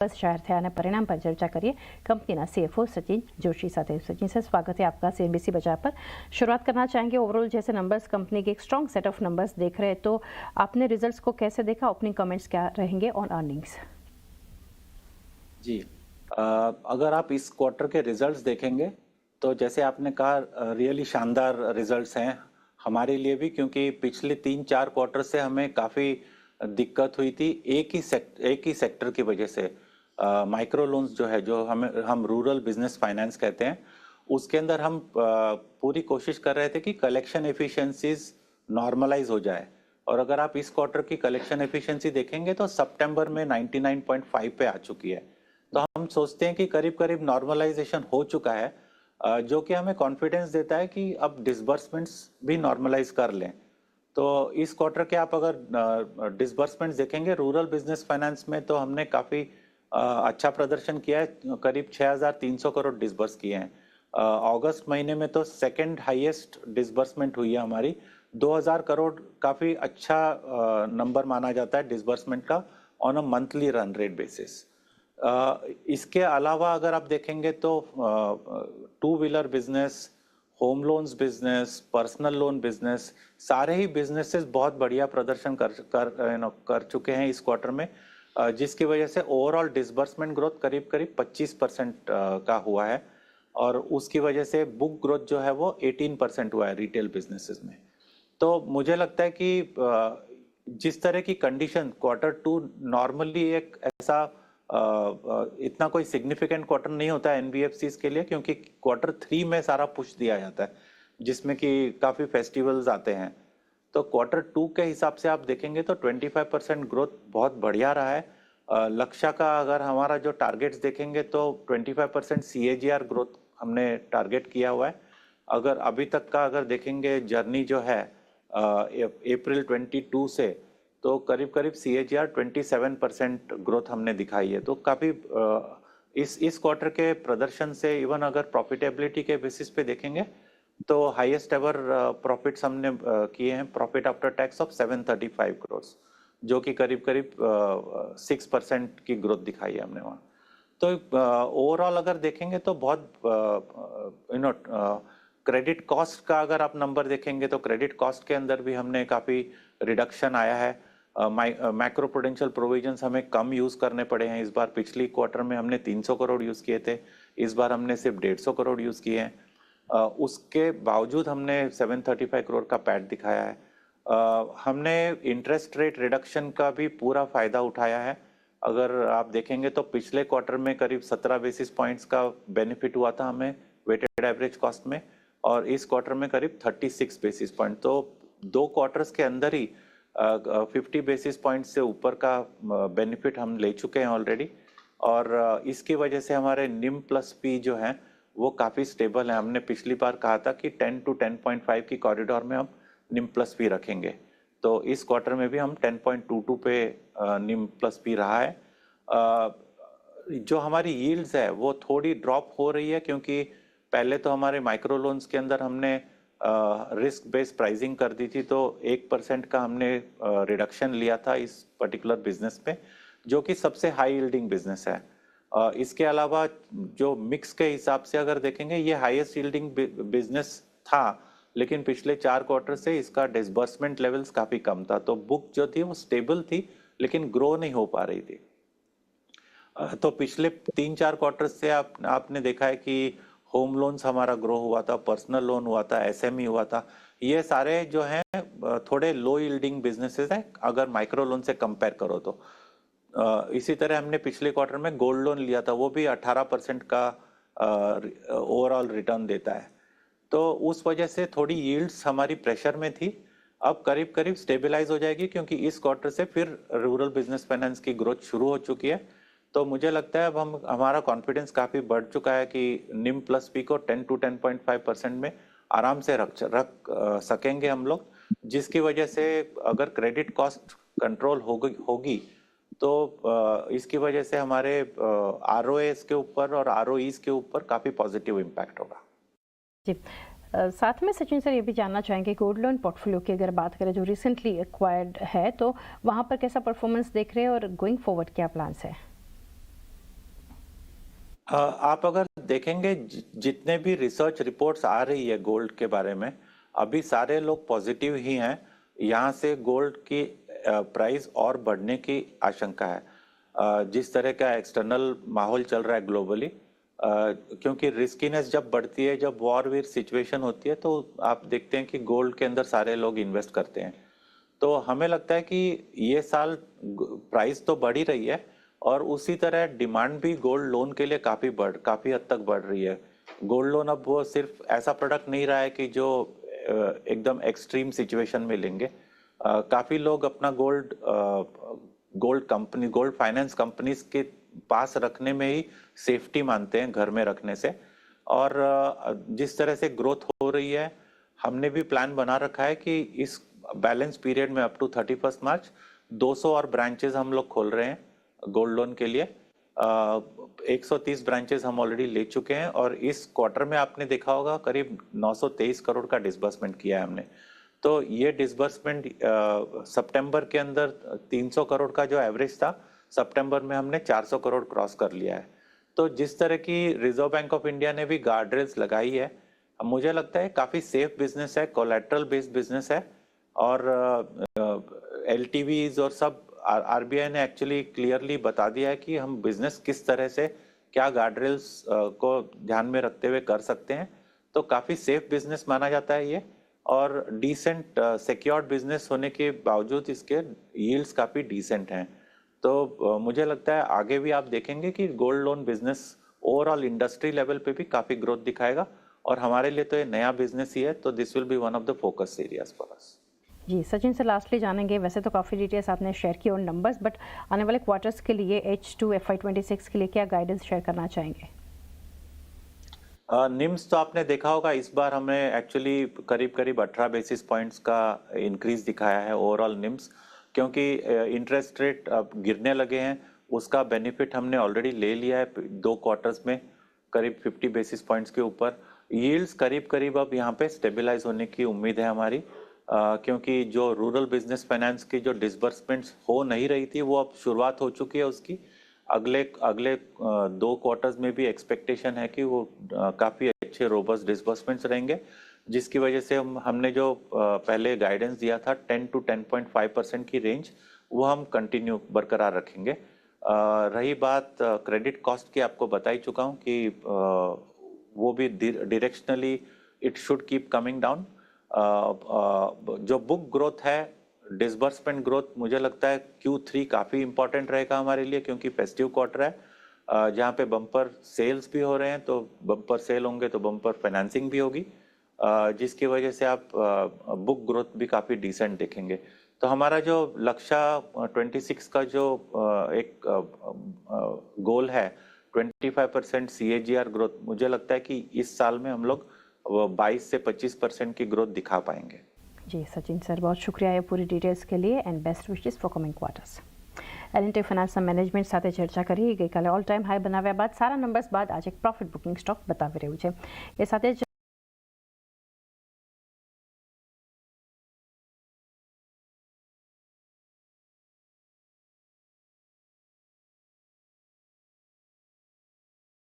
જાહેર થયાના પરિણામ પર ચર્ચા કરીએ કંપનીના सीएफओ सचिन जोशी साथ। सचिन सर, स्वागत है आपका सीएनबीसी बाजार पर। शुरुआत करना चाहेंगे, ओवरऑल जैसे नंबर्स कंपनी के एक स्ट्रॉन्ग सेट ऑफ नंबर्स देख रहे हैं, तो आपने रिजल्ट्स को कैसे देखा? ओपनिंग कमेंट्स क्या रहेंगे ऑन अर्निंग्स? जी, अगर आप इस क्वार्टर के रिजल्ट्स देखेंगे तो जैसे आपने कहा रियली शानदार रिजल्ट्स हैं हमारे लिए भी, क्योंकि पिछले 3-4 क्वार्टर से हमें काफ़ी दिक्कत हुई थी एक ही सेक्टर की वजह से। माइक्रो लोन्स जो है, जो हम रूरल बिजनेस फाइनेंस कहते हैं, उसके अंदर हम पूरी कोशिश कर रहे थे कि कलेक्शन एफिशिएंसीज नॉर्मलाइज हो जाए। और अगर आप इस क्वार्टर की कलेक्शन एफिशिएंसी देखेंगे तो सितंबर में 99.5 पे आ चुकी है। तो हम सोचते हैं कि करीब करीब नॉर्मलाइजेशन हो चुका है, जो कि हमें कॉन्फिडेंस देता है कि अब डिसबर्समेंट्स भी नॉर्मलाइज कर लें। तो इस क्वार्टर के आप अगर डिसबर्समेंट्स देखेंगे रूरल बिजनेस फाइनेंस में, तो हमने काफ़ी अच्छा प्रदर्शन किया है, करीब 6,300 करोड़ डिसबर्स किए हैं। अगस्त महीने में तो सेकंड हाईएस्ट डिसबर्समेंट हुई है हमारी, 2,000 करोड़ काफ़ी अच्छा नंबर माना जाता है डिसबर्समेंट का on a monthly run rate basis. इसके अलावा अगर आप देखेंगे तो two wheeler business, home loans business, personal loan business, सारे ही बिजनेसेस बहुत बढ़िया प्रदर्शन कर चुके हैं इस क्वार्टर में, जिसकी वजह से ओवरऑल डिसबर्समेंट ग्रोथ करीब करीब 25% का हुआ है। और उसकी वजह से बुक ग्रोथ जो है वो 18% हुआ है रिटेल बिजनेसेस में। तो मुझे लगता है कि जिस तरह की कंडीशन Q2 नॉर्मली एक ऐसा इतना कोई सिग्निफिकेंट क्वार्टर नहीं होता है एनबीएफसीज के लिए, क्योंकि Q3 में सारा पुश दिया जाता है जिसमें कि काफ़ी फेस्टिवल्स आते हैं। तो Q2 के हिसाब से आप देखेंगे तो 25% ग्रोथ बहुत बढ़िया रहा है। लक्ष्य का अगर हमारा जो टारगेट्स देखेंगे तो 25% CAGR ग्रोथ हमने टारगेट किया हुआ है। अगर अभी तक का अगर देखेंगे जर्नी जो है अप्रैल 22 से, तो करीब करीब CAGR 27% ग्रोथ हमने दिखाई है। तो काफ़ी इस क्वार्टर के प्रदर्शन से इवन अगर प्रॉफिटेबिलिटी के बेसिस पे देखेंगे तो हाईएस्ट एवर प्रॉफिट्स हमने किए हैं, profit after tax of 735 crore, जो कि करीब करीब 6% की ग्रोथ दिखाई है हमने वहाँ। तो ओवरऑल अगर देखेंगे तो बहुत क्रेडिट कॉस्ट का अगर आप नंबर देखेंगे तो क्रेडिट कॉस्ट के अंदर भी हमने काफ़ी रिडक्शन आया है। मैक्रो प्रूडेंशियल प्रोविजंस हमें कम यूज़ करने पड़े हैं इस बार। पिछली क्वार्टर में हमने 300 करोड़ यूज़ किए थे, इस बार हमने सिर्फ 150 करोड़ यूज़ किए हैं। उसके बावजूद हमने 735 करोड़ का पैट दिखाया है। हमने इंटरेस्ट रेट रिडक्शन का भी पूरा फ़ायदा उठाया है। अगर आप देखेंगे तो पिछले क्वार्टर में करीब 17 बेसिस पॉइंट्स का बेनिफिट हुआ था हमें वेटेड एवरेज कॉस्ट में, और इस क्वार्टर में करीब 36 बेसिस पॉइंट। तो 2 क्वार्टर्स के अंदर ही 50 बेसिस पॉइंट से ऊपर का बेनिफिट हम ले चुके हैं ऑलरेडी। और इसकी वजह से हमारे निम प्लस पी जो है वो काफ़ी स्टेबल है। हमने पिछली बार कहा था कि 10 to 10.5 की कॉरिडोर में हम निम प्लस पी रखेंगे, तो इस क्वार्टर में भी हम 10.22 पे निम प्लस पी रहा है। जो हमारी यील्ड्स है वो थोड़ी ड्रॉप हो रही है, क्योंकि पहले तो हमारे माइक्रो लोन्स के अंदर हमने रिस्क बेस्ड प्राइसिंग कर दी थी, तो 1% का हमने रिडक्शन लिया था इस पर्टिकुलर बिजनेस में, जो कि सबसे हाई यील्डिंग बिजनेस है। इसके अलावा जो मिक्स के हिसाब से अगर देखेंगे ये हाईएस्ट यील्डिंग बिजनेस था, लेकिन पिछले 4 क्वार्टर से इसका डिसबर्समेंट लेवल्स काफ़ी कम था। तो बुक जो थी वो स्टेबल थी लेकिन ग्रो नहीं हो पा रही थी। तो पिछले 3-4 क्वार्टर से आपने देखा है कि होम लोन्स हमारा ग्रो हुआ था, पर्सनल लोन हुआ था, एसएमई हुआ था। ये सारे जो हैं थोड़े लो यील्डिंग बिजनेसेस हैं अगर माइक्रो लोन से कंपेयर करो तो। इसी तरह हमने पिछले क्वार्टर में गोल्ड लोन लिया था, वो भी 18% का ओवरऑल रिटर्न देता है। तो उस वजह से थोड़ी यील्ड्स हमारी प्रेशर में थी, अब करीब करीब स्टेबलाइज हो जाएगी, क्योंकि इस क्वार्टर से फिर रूरल बिजनेस फाइनेंस की ग्रोथ शुरू हो चुकी है। तो मुझे लगता है अब हमारा कॉन्फिडेंस काफ़ी बढ़ चुका है कि निम प्लस पी को 10 to 10.5% में आराम से रख सकेंगे हम लोग, जिसकी वजह से अगर क्रेडिट कॉस्ट कंट्रोल होगी तो इसकी वजह से हमारे ROAs के ऊपर और ROEs के ऊपर काफ़ी पॉजिटिव इम्पैक्ट होगा। जी, साथ में सचिन सर ये भी जानना चाहेंगे गोल्ड लोन पोर्टफोलियो की अगर बात करें जो रिसेंटली एक्वायर्ड है, तो वहाँ पर कैसा परफॉर्मेंस देख रहे हैं और गोइंग फॉरवर्ड क्या प्लान्स है? आप अगर देखेंगे जितने भी रिसर्च रिपोर्ट्स आ रही है गोल्ड के बारे में, अभी सारे लोग पॉजिटिव ही हैं। यहाँ से गोल्ड की प्राइस और बढ़ने की आशंका है। जिस तरह का एक्सटर्नल माहौल चल रहा है ग्लोबली, क्योंकि रिस्कीनेस जब बढ़ती है, जब वॉर वीर सिचुएशन होती है, तो आप देखते हैं कि गोल्ड के अंदर सारे लोग इन्वेस्ट करते हैं। तो हमें लगता है कि ये साल प्राइस तो बढ़ ही रही है, और उसी तरह डिमांड भी गोल्ड लोन के लिए काफी हद तक बढ़ रही है। गोल्ड लोन अब वो सिर्फ ऐसा प्रोडक्ट नहीं रहा है कि जो एकदम एक्सट्रीम सिचुएशन में लेंगे। काफी लोग अपना गोल्ड फाइनेंस कंपनीज के पास रखने में ही सेफ्टी मानते हैं घर में रखने से। और जिस तरह से ग्रोथ हो रही है, हमने भी प्लान बना रखा है कि इस बैलेंस पीरियड में अप टू 31 मार्च 200 और ब्रांचेस हम लोग खोल रहे हैं गोल्ड लोन के लिए। 130 ब्रांचेस हम ऑलरेडी ले चुके हैं, और इस क्वार्टर में आपने देखा होगा करीब 923 करोड़ का डिसबर्समेंट किया है हमने। तो ये डिसबर्समेंट सितंबर के अंदर 300 करोड़ का जो एवरेज था, सितंबर में हमने 400 करोड़ क्रॉस कर लिया है। तो जिस तरह की रिजर्व बैंक ऑफ इंडिया ने भी गार्ड रेल्स लगाई है, मुझे लगता है काफी सेफ बिजनेस है, कोलैटरल बेस्ड बिजनेस है। और एलटीवीज और सब आरबीआई ने एक्चुअली क्लियरली बता दिया है कि हम बिजनेस किस तरह से क्या गार्ड रेल्स को ध्यान में रखते हुए कर सकते हैं। तो काफी सेफ बिजनेस माना जाता है ये, और डिसेंट सिक्योर्ड बिजनेस होने के बावजूद इसके यील्ड्स काफी डिसेंट हैं। तो मुझे लगता है आगे भी आप देखेंगे कि gold loan business overall industry level पे भी काफी ग्रोथ दिखाएगा, और हमारे लिए तो ये नया बिजनेस ही है, तो this will be one of the focus areas for us. जी सचिन से लास्टली जानेंगे, वैसे तो काफ़ी डिटेल्स आपने शेयर की और नंबर्स, बट आने वाले क्वार्टर्स के लिए H2 FY26 के लिए क्या गाइडेंस शेयर करना चाहेंगे? निम्स तो आपने देखा होगा, इस बार हमने एक्चुअली करीब करीब 18 बेसिस पॉइंट्स का इंक्रीज दिखाया है ओवरऑल निम्स, क्योंकि इंटरेस्ट रेट अब गिरने लगे हैं। उसका बेनिफिट हमने ऑलरेडी ले लिया है 2 क्वार्टर्स में, करीब 50 बेसिस पॉइंट्स के ऊपर। यील्ड्स करीब करीब अब यहाँ पे स्टेबलाइज होने की उम्मीद है हमारी, क्योंकि जो रूरल बिजनेस फाइनेंस की जो डिसबर्समेंट्स हो नहीं रही थी, वो अब शुरुआत हो चुकी है उसकी। अगले 2 क्वार्टर्स में भी एक्सपेक्टेशन है कि वो काफ़ी अच्छे रोबस्ट डिसबर्समेंट्स रहेंगे, जिसकी वजह से हमने जो पहले गाइडेंस दिया था 10 to 10.5% की रेंज, वो हम कंटिन्यू बरकरार रखेंगे। रही बात क्रेडिट कॉस्ट की, आपको बता ही चुका हूँ कि वो भी directionally it should keep coming down. जो बुक ग्रोथ है, डिसबर्समेंट ग्रोथ, मुझे लगता है Q3 काफ़ी इंपॉर्टेंट रहेगा हमारे लिए, क्योंकि फेस्टिव क्वार्टर है जहाँ पे बम्पर सेल्स भी हो रहे हैं। तो बम्पर सेल होंगे तो बम्पर फाइनेंसिंग भी होगी, जिसकी वजह से आप बुक ग्रोथ भी काफ़ी डिसेंट देखेंगे। तो हमारा जो लक्ष्य 26 का जो एक गोल है 25% CAGR ग्रोथ, मुझे लगता है कि इस साल में हम लोग 22 से 25% की ग्रोथ दिखा पाएंगे। जी सचिन सर, बहुत शुक्रिया ये पूरी डिटेल्स के लिए, and best wishes for coming quarters. એલ&ટી ફાઇનાન્સના મેનેજમેન્ટ સાથે ચર્ચા કરી, ગઈકાલે ઓલ ટાઈમ હાઈ બનાવ્યા બાદ સારા નંબર્સ બાદ આજે એક પ્રોફિટ બુકિંગ સ્ટોક બતાવી રહ્યું છે। એ સાથે જ